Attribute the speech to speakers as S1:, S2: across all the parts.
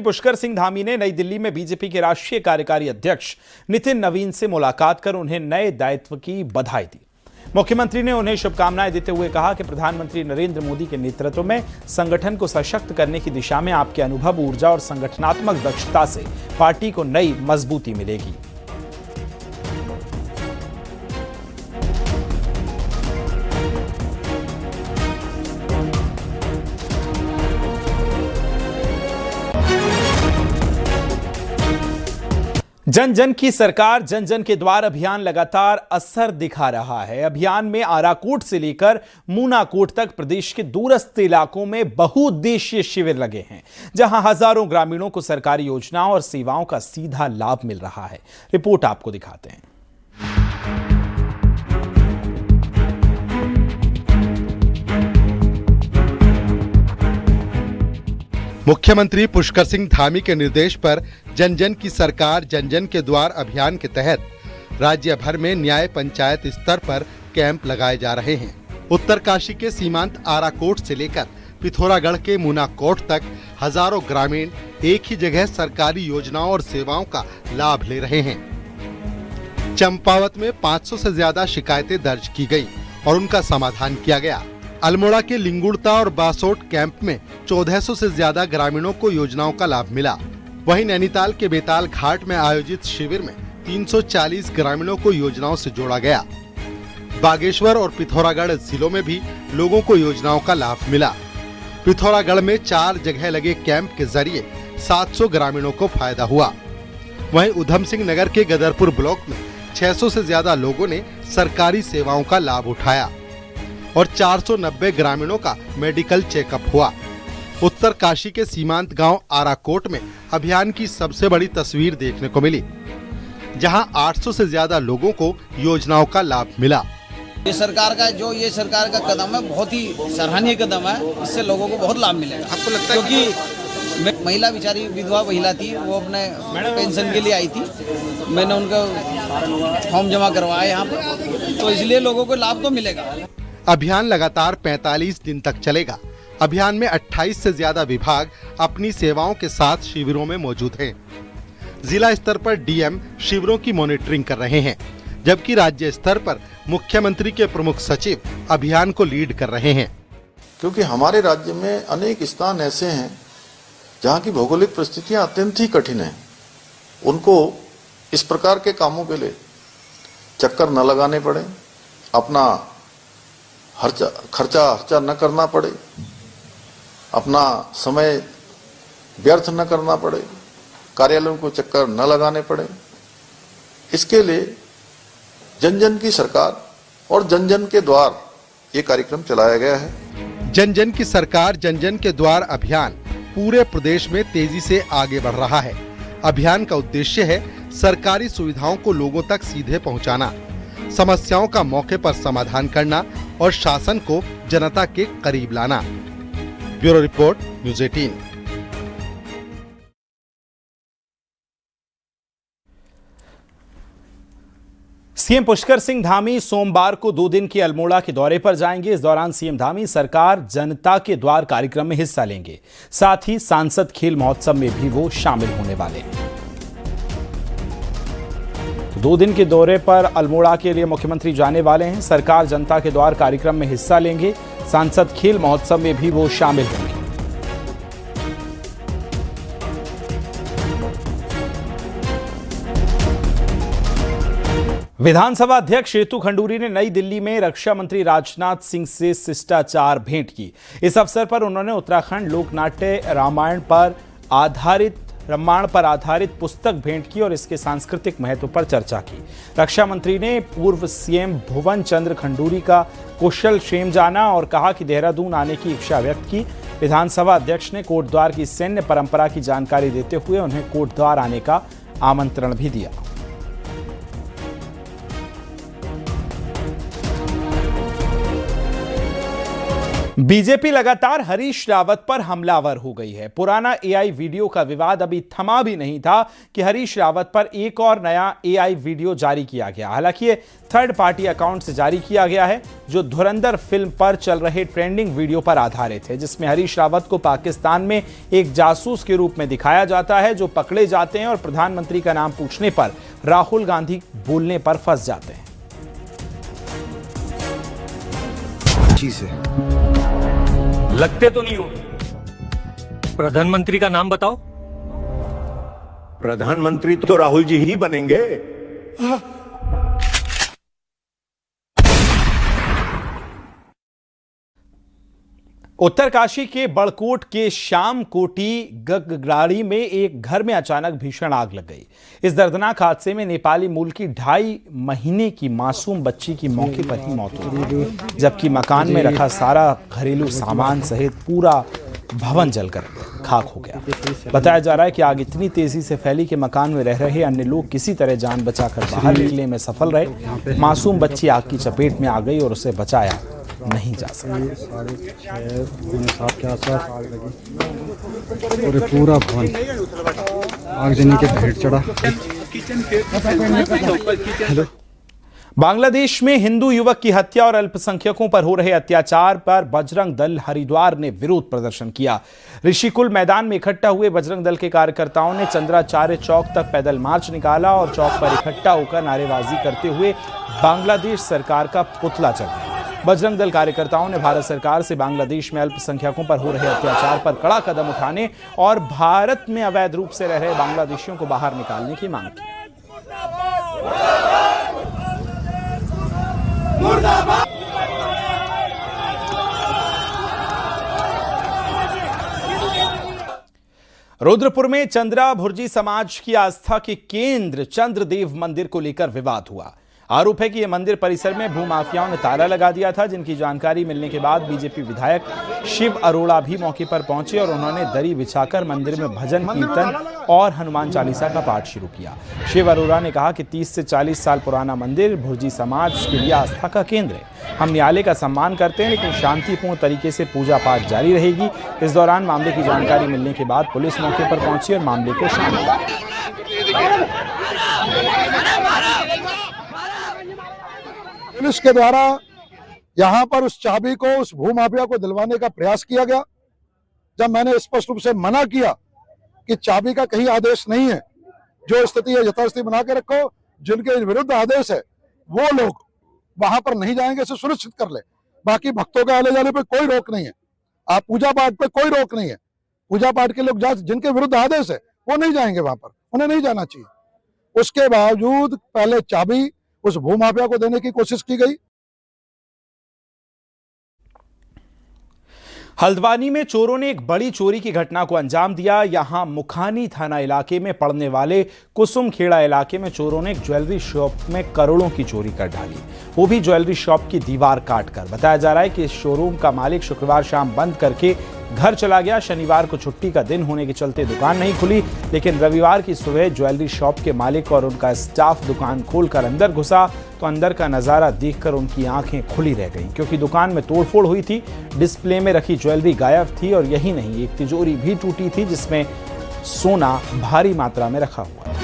S1: पुष्कर सिंह धामी ने नई दिल्ली में बीजेपी के राष्ट्रीय कार्यकारी अध्यक्ष नितिन नवीन से मुलाकात कर उन्हें नए दायित्व की बधाई दी। मुख्यमंत्री ने उन्हें शुभकामनाएं देते हुए कहा कि प्रधानमंत्री नरेंद्र मोदी के नेतृत्व में संगठन को सशक्त करने की दिशा में आपके अनुभव, ऊर्जा और संगठनात्मक दक्षता से पार्टी को नई मजबूती मिलेगी। जन जन की सरकार, जन जन के द्वार अभियान लगातार असर दिखा रहा है। अभियान में आराकोट से लेकर मूनाकोट तक प्रदेश के दूरस्थ इलाकों में बहुउद्देशीय शिविर लगे हैं, जहां हजारों ग्रामीणों को सरकारी योजनाओं और सेवाओं का सीधा लाभ मिल रहा है। रिपोर्ट आपको दिखाते हैं।
S2: मुख्यमंत्री पुष्कर सिंह धामी के निर्देश पर जन जन की सरकार, जन जन के द्वार अभियान के तहत राज्य भर में न्याय पंचायत स्तर पर कैंप लगाए जा रहे हैं। उत्तरकाशी के सीमांत आराकोट से लेकर पिथौरागढ़ के मूनाकोट तक हजारों ग्रामीण एक ही जगह सरकारी योजनाओं और सेवाओं का लाभ ले रहे हैं। चंपावत में 500 से ज्यादा शिकायतें दर्ज की गई और उनका समाधान किया गया। अल्मोड़ा के लिंगुड़ता और बासोट कैंप में 1400 से ज्यादा ग्रामीणों को योजनाओं का लाभ मिला। वहीं नैनीताल के बेताल घाट में आयोजित शिविर में 340 ग्रामीणों को योजनाओं से जोड़ा गया। बागेश्वर और पिथौरागढ़ जिलों में भी लोगों को योजनाओं का लाभ मिला। पिथौरागढ़ में 4 जगह लगे कैंप के जरिए 700 ग्रामीणों को फायदा हुआ। वहीं उधम सिंह नगर के गदरपुर ब्लॉक में 600 से ज्यादा लोगों ने सरकारी सेवाओं का लाभ उठाया और 490 ग्रामीणों का मेडिकल चेकअप हुआ। उत्तरकाशी के सीमांत गांव आराकोट में अभियान की सबसे बड़ी तस्वीर देखने को मिली, जहां 800 से ज्यादा लोगों को योजनाओं का लाभ मिला।
S3: ये सरकार का कदम है, बहुत ही सराहनीय कदम है। इससे लोगों को बहुत लाभ मिलेगा। आपको लगता है? क्योंकि महिला बेचारी विधवा महिला थी, वो अपने पेंशन के लिए आई थी, मैंने उनका फॉर्म जमा करवाया यहाँ पर, तो इसलिए लोगों को लाभ तो मिलेगा।
S2: अभियान लगातार 45 दिन तक चलेगा। अभियान में 28 से ज्यादा विभाग अपनी सेवाओं के साथ शिविरों में मौजूद हैं। जिला स्तर पर डीएम शिविरों की मॉनिटरिंग कर रहे हैं, जबकि राज्य स्तर पर मुख्यमंत्री के प्रमुख सचिव अभियान को लीड कर रहे हैं।
S4: क्योंकि हमारे राज्य में अनेक स्थान ऐसे हैं जहां की भौगोलिक परिस्थितियां अत्यंत ही कठिन हैं। उनको इस प्रकार के कामों के लिए चक्कर न लगाने पड़े, अपना खर्चा न करना पड़े, अपना समय व्यर्थ न करना पड़े, कार्यालयों को चक्कर न लगाने पड़े। इसके लिए जन जन की सरकार और जन जन के द्वार ये कार्यक्रम चलाया गया है।
S2: जन जन की सरकार, जन जन के द्वार अभियान पूरे प्रदेश में तेजी से आगे बढ़ रहा है। अभियान का उद्देश्य है सरकारी सुविधाओं को लोगों तक सीधे पहुंचाना, समस्याओं का मौके पर समाधान करना और शासन को जनता के करीब लाना। Bureau report, news 18।
S1: CM Pushkar Singh Dhami सोमवार को 2 दिन के अल्मोड़ा के दौरे पर जाएंगे। इस दौरान सीएम धामी सरकार जनता के द्वार कार्यक्रम में हिस्सा लेंगे। साथ ही सांसद खेल महोत्सव में भी वो शामिल होने वाले हैं। 2 दिन के दौरे पर अल्मोड़ा के लिए मुख्यमंत्री जाने वाले हैं। सरकार जनता के द्वार कार्यक्रम में हिस्सा लेंगे। सांसद खेल महोत्सव में भी वो शामिल होंगे। विधानसभा अध्यक्ष ऋतु खंडूरी ने नई दिल्ली में रक्षा मंत्री राजनाथ सिंह से शिष्टाचार भेंट की। इस अवसर पर उन्होंने उत्तराखंड लोकनाट्य रामायण पर आधारित पुस्तक भेंट की और इसके सांस्कृतिक महत्व पर चर्चा की। रक्षा मंत्री ने पूर्व सीएम भुवन चंद्र खंडूरी का कुशल क्षेम जाना और कहा कि देहरादून आने की इच्छा व्यक्त की। विधानसभा अध्यक्ष ने कोटद्वार की सैन्य परंपरा की जानकारी देते हुए उन्हें कोटद्वार आने का आमंत्रण भी दिया। बीजेपी लगातार हरीश रावत पर हमलावर हो गई है। पुराना एआई वीडियो का विवाद अभी थमा भी नहीं था कि हरीश रावत पर एक और नया एआई वीडियो जारी किया गया। हालांकि ये थर्ड पार्टी अकाउंट से जारी किया गया है, जो धुरंधर फिल्म पर चल रहे ट्रेंडिंग वीडियो पर आधारित है, जिसमें हरीश रावत को पाकिस्तान में एक जासूस के रूप में दिखाया जाता है, जो पकड़े जाते हैं और प्रधानमंत्री का नाम पूछने पर राहुल गांधी बोलने पर फंस जाते हैं।
S5: लगते तो नहीं हो। प्रधानमंत्री का नाम बताओ।
S6: प्रधानमंत्री तो राहुल जी ही बनेंगे।
S1: उत्तरकाशी के बड़कोट के श्याम कोटी गगराड़ी में एक घर में अचानक भीषण आग लग गई। इस दर्दनाक हादसे में नेपाली मूल की 2.5 महीने की मासूम बच्ची की मौके पर ही मौत हो गई, जबकि मकान में रखा सारा घरेलू सामान सहित पूरा भवन जलकर खाक हो गया। बताया जा रहा है कि आग इतनी तेजी से फैली कि मकान में रह रहे अन्य लोग किसी तरह जान बचाकर बाहर निकलने में सफल रहे। मासूम बच्ची आग की चपेट में आ गई और उसे बचाया नहीं जा सका।
S7: 6:30 के आसपास आग लगी और पूरा भवन आगजनी के भेंट चढ़ा।
S1: बांग्लादेश में हिंदू युवक की हत्या और अल्पसंख्यकों पर हो रहे अत्याचार पर बजरंग दल हरिद्वार ने विरोध प्रदर्शन किया। ऋषिकुल मैदान में इकट्ठा हुए बजरंग दल के कार्यकर्ताओं ने चंद्राचार्य चौक तक पैदल मार्च निकाला और चौक पर इकट्ठा होकर नारेबाजी करते हुए बांग्लादेश सरकार का पुतला जलाया। बजरंग दल कार्यकर्ताओं ने भारत सरकार से बांग्लादेश में अल्पसंख्यकों पर हो रहे अत्याचार पर कड़ा कदम उठाने और भारत में अवैध रूप से रह रहे बांग्लादेशियों को बाहर निकालने की मांग की। रुद्रपुर में चंद्रा भुर्जी समाज की आस्था के केंद्र चंद्रदेव मंदिर को लेकर विवाद हुआ। आरोप है कि यह मंदिर परिसर में भूमाफियाओं ने ताला लगा दिया था, जिनकी जानकारी मिलने के बाद बीजेपी विधायक शिव अरोड़ा भी मौके पर पहुंचे और उन्होंने दरी बिछाकर मंदिर में भजन कीर्तन और हनुमान चालीसा का पाठ शुरू किया। शिव अरोड़ा ने कहा कि 30 से 40 साल पुराना मंदिर भुर्जी समाज के लिए आस्था का केंद्र है। हम न्यायालय का सम्मान करते हैं, लेकिन शांतिपूर्ण तरीके से पूजा पाठ जारी रहेगी। इस दौरान मामले की जानकारी मिलने के बाद पुलिस मौके पर पहुंची और मामले को शांत किया।
S8: पुलिस के द्वारा यहाँ पर उस चाबी को उस भूमाफिया को दिलवाने का प्रयास किया गया। जब मैंने स्पष्ट रूप से मना किया कि चाबी का कहीं आदेश नहीं है, जो स्थिति है यथास्थिति बना के रखो, जिनके विरुद्ध आदेश है वो लोग वहां पर नहीं जाएंगे, इसे सुनिश्चित कर ले। बाकी भक्तों के आने जाने पे कोई रोक नहीं है, आप पूजा पाठ पे कोई रोक नहीं है। पूजा पाठ के लोग जिनके विरुद्ध आदेश है वो नहीं जाएंगे वहां पर, उन्हें नहीं जाना चाहिए। उसके बावजूद पहले चाबी उस भूमाफिया को देने की कोशिश की गई।
S1: हल्द्वानी में चोरों ने एक बड़ी चोरी की घटना को अंजाम दिया। यहां मुखानी थाना इलाके में पड़ने वाले कुसुम खेड़ा इलाके में चोरों ने एक ज्वेलरी शॉप में करोड़ों की चोरी कर डाली, वो भी ज्वेलरी शॉप की दीवार काटकर। बताया जा रहा है कि इस शोरूम का मालिक शुक्रवार शाम बंद करके घर चला गया। शनिवार को छुट्टी का दिन होने के चलते दुकान नहीं खुली, लेकिन रविवार की सुबह ज्वेलरी शॉप के मालिक और उनका स्टाफ दुकान खोलकर अंदर घुसा तो अंदर का नजारा देखकर उनकी आंखें खुली रह गईं, क्योंकि दुकान में तोड़फोड़ हुई थी। डिस्प्ले में रखी ज्वेलरी गायब थी और यही नहीं, एक तिजोरी भी टूटी थी जिसमें सोना भारी मात्रा में रखा हुआ था।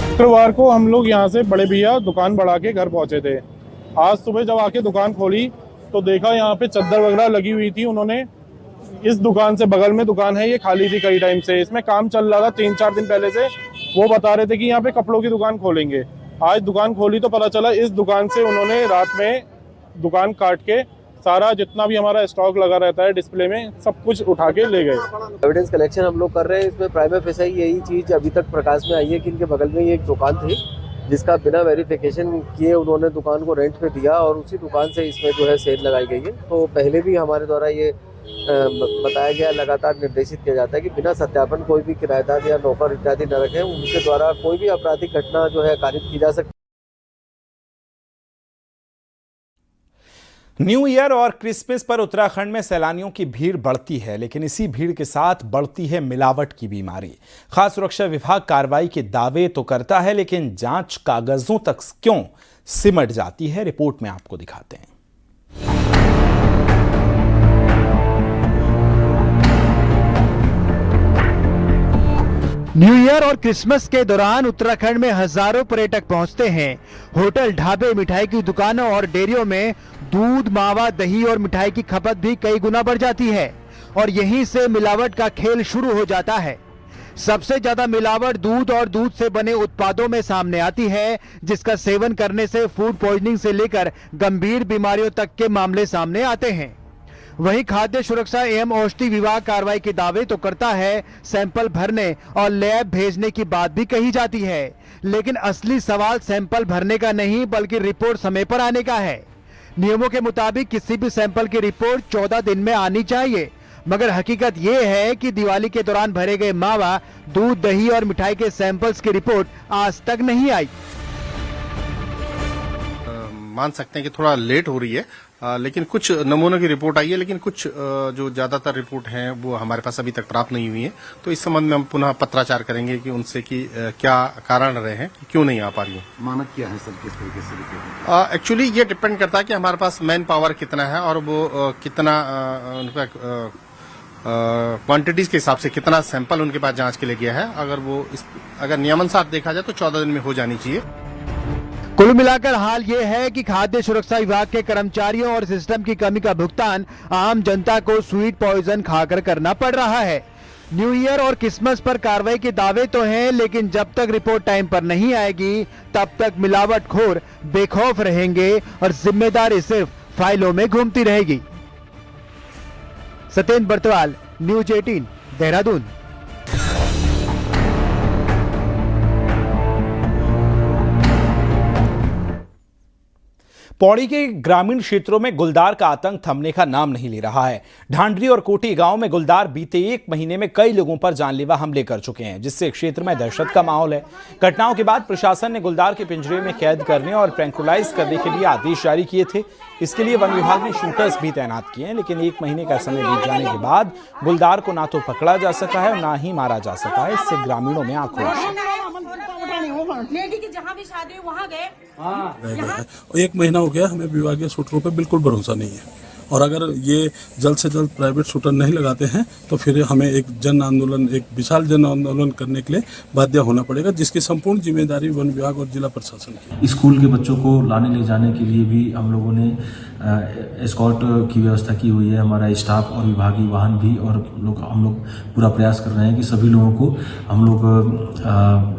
S9: शुक्रवार को हम लोग यहाँ से बड़े भैया दुकान बढ़ा के घर पहुंचे थे। आज सुबह जब आके दुकान खोली तो देखा यहाँ पे चद्दर वगैरह लगी हुई थी। उन्होंने इस दुकान से बगल में दुकान है, ये खाली थी कई टाइम से, इसमें काम चल रहा था 3-4 दिन पहले से। वो बता रहे थे कि यहाँ पे कपड़ों की दुकान खोलेंगे। आज दुकान खोली तो पता चला इस दुकान से उन्होंने रात में दुकान काट के सारा जितना भी हमारा स्टॉक लगा रहता है डिस्प्ले में सब कुछ उठा के ले गए।
S10: एविडेंस कलेक्शन हम लोग कर रहे हैं। इसमें प्राइमा फेसाई यही चीज़ अभी तक प्रकाश में आई है कि इनके बगल में ही एक दुकान थी जिसका बिना वेरिफिकेशन किए उन्होंने दुकान को रेंट पे दिया और उसी दुकान से इसमें जो है सेल लगाई गई है। तो पहले भी हमारे द्वारा ये बताया गया, लगातार निर्देशित किया जाता है कि बिना सत्यापन कोई भी किराएदार या नौकर इत्यादि न रखें। उनके द्वारा कोई भी आपराधिक घटना जो है कारित की जा सकती है।
S1: न्यू ईयर और क्रिसमस पर उत्तराखंड में सैलानियों की भीड़ बढ़ती है, लेकिन इसी भीड़ के साथ बढ़ती है मिलावट की बीमारी। खाद्य सुरक्षा विभाग कार्रवाई के दावे तो करता है, लेकिन जांच कागजों तक क्यों सिमट जाती है, रिपोर्ट में आपको दिखाते हैं।
S11: न्यू ईयर और क्रिसमस के दौरान उत्तराखंड में हजारों पर्यटक पहुंचते हैं। होटल, ढाबे, मिठाई की दुकानों और डेयरियों में दूध, मावा, दही और मिठाई की खपत भी कई गुना बढ़ जाती है और यहीं से मिलावट का खेल शुरू हो जाता है। सबसे ज्यादा मिलावट दूध और दूध से बने उत्पादों में सामने आती है, जिसका सेवन करने से फूड पॉइजनिंग से लेकर गंभीर बीमारियों तक के मामले सामने आते हैं। वहीं खाद्य सुरक्षा एवं औषधि विभाग कार्रवाई के दावे तो करता है, सैंपल भरने और लैब भेजने की बात भी कही जाती है, लेकिन असली सवाल सैंपल भरने का नहीं बल्कि रिपोर्ट समय पर आने का है। नियमों के मुताबिक किसी भी सैंपल की रिपोर्ट 14 दिन में आनी चाहिए, मगर हकीकत ये है कि दिवाली के दौरान भरे गए मावा, दूध, दही और मिठाई के सैंपल्स की रिपोर्ट आज तक नहीं आई।
S12: मान सकते हैं कि थोड़ा लेट हो रही है, लेकिन कुछ नमूनों की रिपोर्ट आई है, लेकिन कुछ जो ज्यादातर रिपोर्ट हैं वो हमारे पास अभी तक प्राप्त नहीं हुई है। तो इस संबंध में हम पुनः पत्राचार करेंगे कि उनसे कि क्या कारण रहे हैं, क्यों नहीं आ पा रही है। मानक क्या है सर, किस तरीके से रिपोर्ट? एक्चुअली ये डिपेंड करता है कि हमारे पास मैन पावर कितना है और वो कितना उनका क्वांटिटीज के हिसाब से कितना सैंपल उनके पास जांच के लिए गया है। अगर नियमानुसार देखा जाए तो 14 दिन में हो जानी चाहिए।
S11: कुल मिलाकर हाल ये है कि खाद्य सुरक्षा विभाग के कर्मचारियों और सिस्टम की कमी का भुगतान आम जनता को स्वीट पॉइजन खाकर करना पड़ रहा है। न्यू ईयर और क्रिसमस पर कार्रवाई के दावे तो हैं, लेकिन जब तक रिपोर्ट टाइम पर नहीं आएगी तब तक मिलावटखोर बेखौफ रहेंगे और जिम्मेदारी सिर्फ फाइलों में घूमती रहेगी। सत्येंद्र बर्तवाल, न्यूज 18, देहरादून।
S1: पौड़ी के ग्रामीण क्षेत्रों में गुलदार का आतंक थमने का नाम नहीं ले रहा है। ढांडरी और कोटी गांव में गुलदार बीते 1 महीने में कई लोगों पर जानलेवा हमले कर चुके हैं, जिससे क्षेत्र में दहशत का माहौल है। घटनाओं के बाद प्रशासन ने गुलदार के पिंजरे में कैद करने और ट्रैंकुलाइज करने के लिए आदेश जारी किए थे। इसके लिए वन विभाग ने शूटर्स भी तैनात किए हैं, लेकिन 1 महीने का समय बीत जाने के बाद गुलदार को ना तो पकड़ा जा सका है और ना ही मारा जा सका है। इससे ग्रामीणों में आक्रोश है।
S13: लेडी की जहाँ भी शादी हुई वहाँ गए।
S14: 1 महीना हो गया, हमें विभागीय शूटरों पे बिल्कुल भरोसा नहीं है और अगर ये जल्द से जल्द प्राइवेट शूटर नहीं लगाते हैं तो फिर हमें एक विशाल जन आंदोलन करने के लिए बाध्य होना पड़ेगा, जिसकी संपूर्ण जिम्मेदारी वन विभाग और जिला प्रशासन की।
S15: स्कूल के बच्चों को लाने ले जाने के लिए भी हम लोगों ने एस्कॉर्ट की व्यवस्था की हुई है, हमारा स्टाफ और विभागीय वाहन भी, और हम लोग पूरा प्रयास कर रहे हैं कि सभी लोगों को हम लोग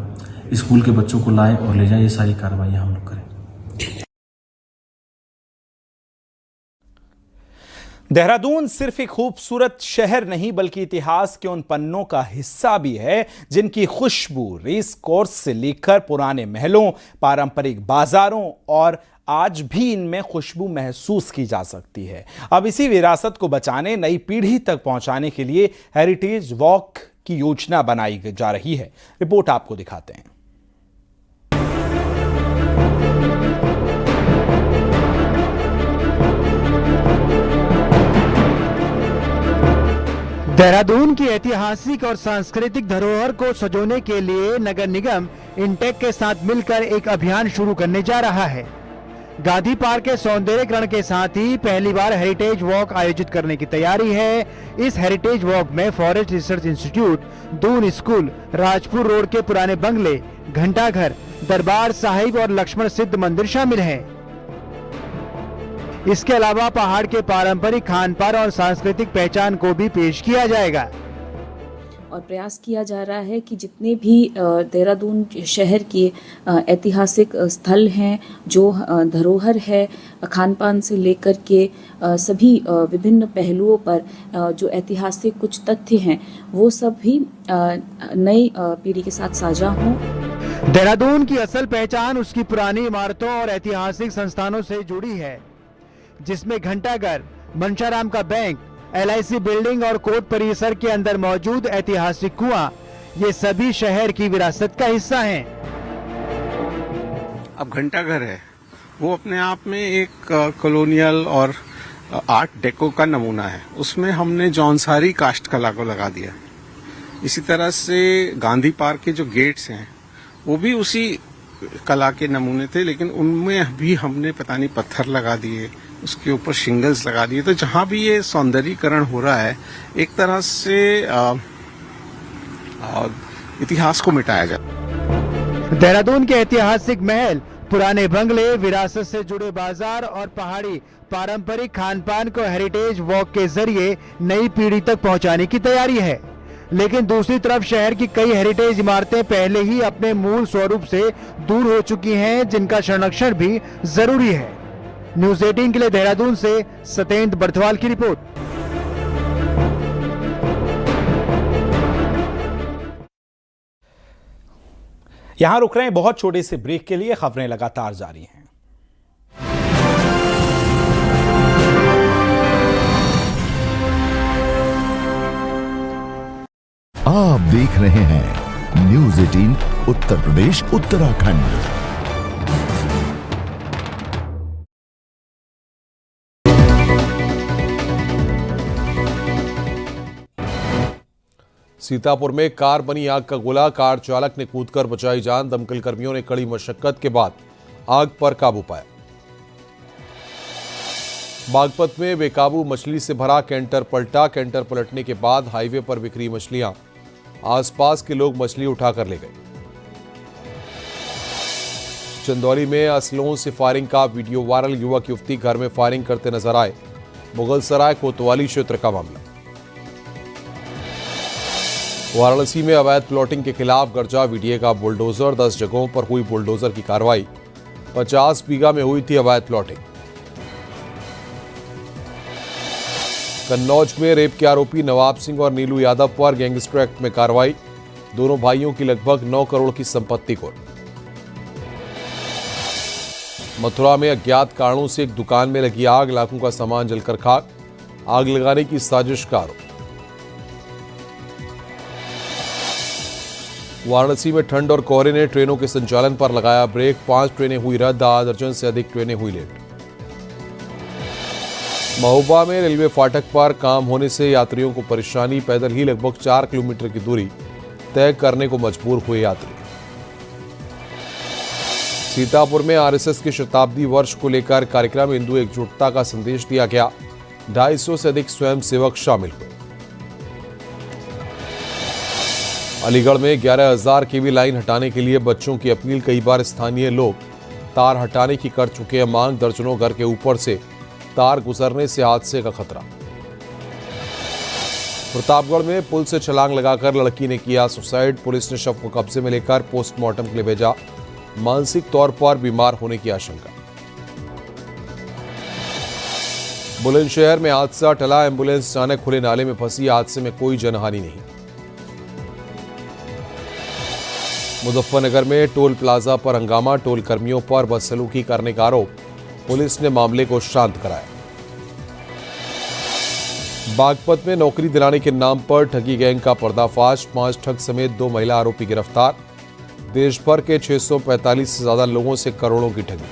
S15: स्कूल के बच्चों को लाएं और ले जाएं। ये सारी कार्रवाइयां हम लोग करें।
S1: देहरादून सिर्फ एक खूबसूरत शहर नहीं बल्कि इतिहास के उन पन्नों का हिस्सा भी है जिनकी खुशबू रेस कोर्स से लेकर पुराने महलों, पारंपरिक बाजारों और आज भी इनमें खुशबू महसूस की जा सकती है। अब इसी विरासत को बचाने, नई पीढ़ी तक पहुंचाने के लिए हेरिटेज वॉक की योजना बनाई जा रही है। रिपोर्ट आपको दिखाते हैं।
S11: देहरादून की ऐतिहासिक और सांस्कृतिक धरोहर को संजोने के लिए नगर निगम इंटेक के साथ मिलकर एक अभियान शुरू करने जा रहा है। गांधी पार्क के सौंदर्यीकरण के साथ ही पहली बार हेरिटेज वॉक आयोजित करने की तैयारी है। इस हेरिटेज वॉक में forest research institute, Doon school, Rajpur road के पुराने बंगले, घंटाघर, दरबार साहिब और लक्ष्मण सिद्ध मंदिर शामिल हैं। इसके अलावा पहाड़ के पारंपरिक खान पान और सांस्कृतिक पहचान को भी पेश किया जाएगा।
S16: और प्रयास किया जा रहा है कि जितने भी देहरादून शहर के ऐतिहासिक स्थल हैं, जो धरोहर है, खान पान से लेकर के सभी विभिन्न पहलुओं पर जो ऐतिहासिक कुछ तथ्य हैं, वो सब भी नई पीढ़ी के साथ साझा हों।
S11: देहरादून की असल पहचान उसकी पुरानी इमारतों और ऐतिहासिक संस्थानों से जुड़ी है, जिसमें घंटाघर, मनशाराम का बैंक, LIC बिल्डिंग और कोर्ट परिसर के अंदर मौजूद ऐतिहासिक कुआं, ये सभी शहर की विरासत का हिस्सा हैं।
S17: अब घंटाघर है, वो अपने आप में एक कॉलोनियल और आर्ट डेको का नमूना है, उसमें हमने जौनसारी कास्ट कला को लगा दिया। इसी तरह से गांधी पार्क के जो गेट्स हैं वो भी उसी कला के नमूने थे, लेकिन उनमें भी हमने पता नहीं पत्थर लगा दिए, उसके ऊपर शिंगल्स लगा दिए। तो जहां भी ये सौंदर्यीकरण हो रहा है, एक तरह से इतिहास को मिटाया जाए।
S11: देहरादून के ऐतिहासिक महल, पुराने बंगले, विरासत से जुड़े बाजार और पहाड़ी पारंपरिक खान पान को हेरिटेज वॉक के जरिए नई पीढ़ी तक पहुंचाने की तैयारी है। लेकिन दूसरी तरफ शहर की कई हेरिटेज इमारतें पहले ही अपने मूल स्वरूप से दूर हो चुकी हैं, जिनका संरक्षण भी जरूरी है। न्यूज़ 18 के लिए देहरादून से सतेंद्र बर्थवाल की रिपोर्ट।
S1: यहां रुक रहे हैं बहुत छोटे से ब्रेक के लिए। खबरें लगातार जारी हैं।
S18: आप देख रहे हैं न्यूज़ 18 उत्तर प्रदेश उत्तराखंड।
S19: सीतापुर में कार बनी आग का गोला, कार चालक ने कूदकर बचाई जान। दमकल कर्मियों ने कड़ी मशक्कत के बाद आग पर काबू पाया। बागपत में बेकाबू मछली से भरा कैंटर पलटा। कैंटर पलटने के बाद हाईवे पर बिखरी मछलियां, आसपास के लोग मछली उठाकर ले गए। चंदौली में असलों से फायरिंग का वीडियो वायरल, युवक युवती घर में फायरिंग करते नजर आए। मुगलसराय कोतवाली क्षेत्र का मामला। वाराणसी में अवैध प्लॉटिंग के खिलाफ गरजा वीडियो का बुलडोजर, 10 जगहों पर हुई बुलडोजर की कार्रवाई। 50 बीघा में हुई थी अवैध प्लॉटिंग। कन्नौज में रेप के आरोपी नवाब सिंह और नीलू यादव पर गैंगस्टर एक्ट में कार्रवाई। दोनों भाइयों की लगभग 9 करोड़ की संपत्ति को। मथुरा में अज्ञात कारणों से एक दुकान में लगी आग, लाखों का सामान जलकर खाक। आग लगाने की साजिश का आरोप। वाराणसी में ठंड और कोहरे ने ट्रेनों के संचालन पर लगाया ब्रेक। 5 ट्रेनें हुई रद्द, आधा दर्जन से अधिक ट्रेनें हुई लेट। महोबा में रेलवे फाटक पर काम होने से यात्रियों को परेशानी, पैदल ही लगभग 4 किलोमीटर की दूरी तय करने को मजबूर हुए यात्री। सीतापुर में आरएसएस के शताब्दी वर्ष को लेकर कार्यक्रम, हिंदू एकजुटता का संदेश दिया गया। 250 से अधिक स्वयंसेवक शामिल हुए। अलीगढ़ में 11,000 केवी लाइन हटाने के लिए बच्चों की अपील। कई बार स्थानीय लोग तार हटाने की कर चुके हैं मांग। दर्जनों घर के ऊपर से तार गुजरने से हादसे का खतरा। प्रतापगढ़ में पुल से छलांग लगाकर लड़की ने किया सुसाइड। पुलिस ने शव को कब्जे में लेकर पोस्टमार्टम के लिए भेजा। मानसिक तौर पर बीमार होने की आशंका। बुलंदशहर में हादसा टला, एम्बुलेंस अचानक खुले नाले में फंसी। हादसे में कोई जनहानि नहीं। मुजफ्फरनगर में टोल प्लाजा पर हंगामा, टोल कर्मियों पर बदसलूकी करने का आरोप। पुलिस ने मामले को शांत कराया। बागपत में नौकरी दिलाने के नाम पर ठगी गैंग का पर्दाफाश। 5 ठग समेत 2 महिला आरोपी गिरफ्तार। देश भर के 645 से ज्यादा लोगों से करोड़ों की ठगी।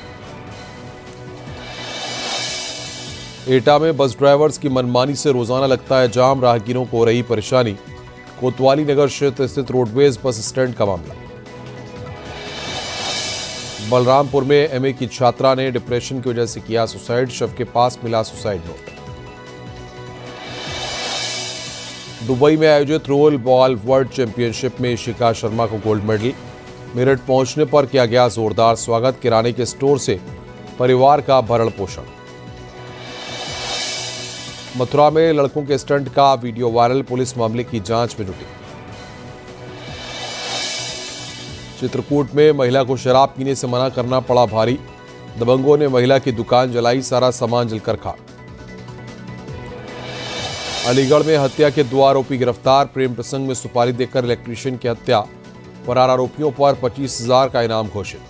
S19: एटा में बस ड्राइवर्स की मनमानी से रोजाना लगता है जाम, राहगीरों को हो रही परेशानी। कोतवाली नगर क्षेत्र स्थित रोडवेज बस स्टैंड का मामला। बलरामपुर में एमए की छात्रा ने डिप्रेशन की वजह से किया सुसाइड। शव के पास मिला सुसाइड नोट। दुबई में आयोजित रोल बॉल वर्ल्ड चैंपियनशिप में इशिका शर्मा को गोल्ड मेडल। मेरठ पहुंचने पर किया गया जोरदार स्वागत। किराने के स्टोर से परिवार का भरण पोषण। मथुरा में लड़कों के स्टंट का वीडियो वायरल, पुलिस मामले की जांच में जुटी। चित्रकूट में महिला को शराब पीने से मना करना पड़ा भारी। दबंगों ने महिला की दुकान जलाई, सारा सामान जलकर खाक। अलीगढ़ में हत्या के 2 आरोपी गिरफ्तार। प्रेम प्रसंग में सुपारी देकर इलेक्ट्रीशियन की हत्या। फरार आरोपियों पर 25,000 का इनाम घोषित।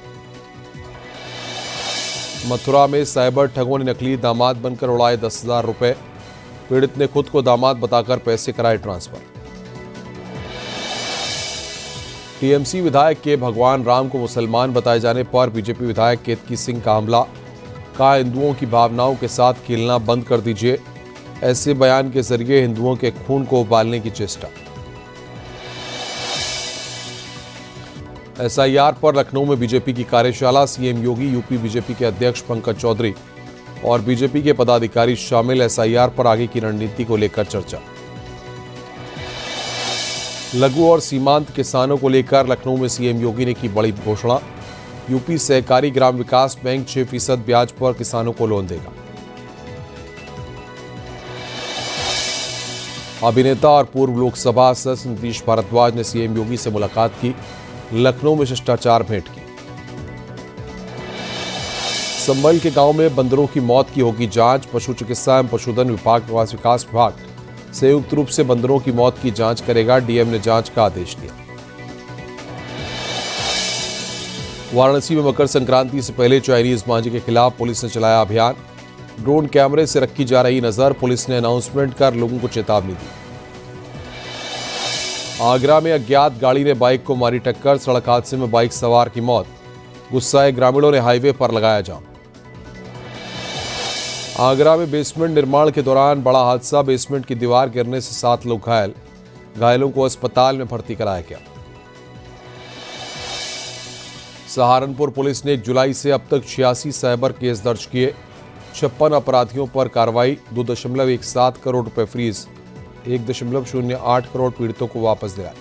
S19: मथुरा में साइबर ठगों ने नकली दामाद बनकर उड़ाए 10,000 रुपए। पीड़ित ने खुद को दामाद बताकर पैसे कराए ट्रांसफर। टीएमसी विधायक के भगवान राम को मुसलमान बताए जाने पर बीजेपी विधायक केतकी सिंह का हमला। कहा, हिंदुओं की भावनाओं के साथ खेलना बंद कर दीजिए। ऐसे बयान के जरिए हिंदुओं के खून को उबालने की चेष्टा। एसआईआर पर लखनऊ में बीजेपी की कार्यशाला, सीएम योगी, यूपी बीजेपी के अध्यक्ष पंकज चौधरी और बीजेपी के पदाधिकारी शामिल। एसआईआर पर आगे की रणनीति को लेकर चर्चा। लघु और सीमांत किसानों को लेकर लखनऊ में सीएम योगी ने की बड़ी घोषणा। यूपी सहकारी ग्राम विकास बैंक 6% ब्याज पर किसानों को लोन देगा। अभिनेता और पूर्व लोकसभा सदस्य नीतीश भारद्वाज ने सीएम योगी से मुलाकात की, लखनऊ में शिष्टाचार भेंट की। संभल के गांव में बंदरों की मौत की होगी जांच। पशु चिकित्सा एवं पशुधन विभाग, विकास विभाग संयुक्त रूप से बंदरों की मौत की जांच करेगा। डीएम ने जांच का आदेश दिया। वाराणसी में मकर संक्रांति से पहले चाइनीज मांझे के खिलाफ पुलिस ने चलाया अभियान। ड्रोन कैमरे से रखी जा रही नजर, पुलिस ने अनाउंसमेंट कर लोगों को चेतावनी दी। आगरा में अज्ञात गाड़ी ने बाइक को मारी टक्कर, सड़क हादसे में बाइक सवार की मौत। गुस्साए ग्रामीणों ने हाईवे पर लगाया जाम। आगरा में बेसमेंट निर्माण के दौरान बड़ा हादसा, बेसमेंट की दीवार गिरने से 7 लोग घायल, घायलों को अस्पताल में भर्ती कराया गया। सहारनपुर पुलिस ने 1 जुलाई से अब तक 86 साइबर केस दर्ज किए। 56 अपराधियों पर कार्रवाई। 2.17 करोड़ रुपए फ्रीज, 1.08 करोड़ पीड़ितों को वापस दिलाया।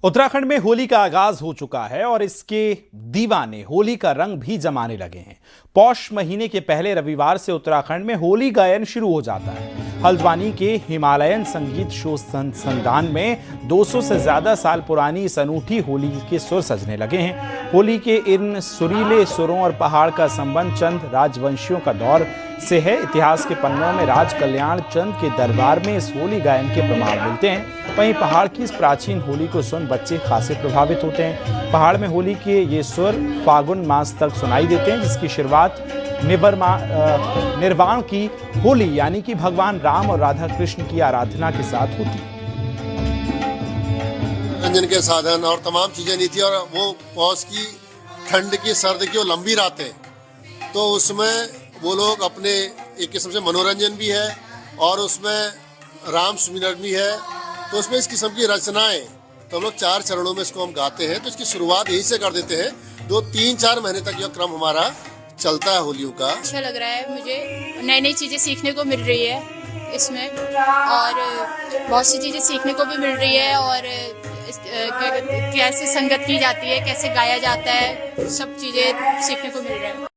S1: उत्तराखंड में होली का आगाज हो चुका है और इसके दीवाने होली का रंग भी जमाने लगे हैं। पौष महीने के पहले रविवार से उत्तराखंड में होली गायन शुरू हो जाता है। हल्द्वानी के हिमालयन संगीत शो संस्थान में 200 से ज्यादा साल पुरानी इस अनूठी होली के सुर सजने लगे हैं। होली के इन सुरीले सुरों और पहाड़ का संबंध चंद राजवंशियों का दौर से है। इतिहास के पन्नों में राज कल्याण चंद के दरबार में इस होली गायन के प्रमाण मिलते हैं। वहीं पहाड़ की इस प्राचीन होली को सुन बच्चे खासे प्रभावित होते हैं। पहाड़ में होली के ये सुर फागुन मास तक सुनाई देते हैं, जिसकी शुरुआत निर्वाण की होली यानी कि भगवान राम और राधा कृष्ण की आराधना के साथ होती है।
S20: मनोरंजन के साधन और तमाम चीजें नहीं थी, और वो पौष की ठंड की सर्द की वो लंबी रातें, तो उसमें वो लोग अपने एक किस्म से मनोरंजन भी है और उसमें राम सुमिरन भी है। तो उसमें इस किस्म की रचनाएं, तो हम लोग 4 चरणों में इसको हम गाते हैं। तो इसकी शुरुआत यही से कर देते हैं। 2-3-4 महीने तक यह क्रम हमारा चलता है होलियों का। अच्छा लग रहा है मुझे, नई नई चीजें सीखने को मिल रही है इसमें, और बहुत सी चीजें सीखने को भी मिल रही है, और कैसे संगत की जाती है, कैसे गाया जाता है, सब चीजें सीखने को मिल रहा है।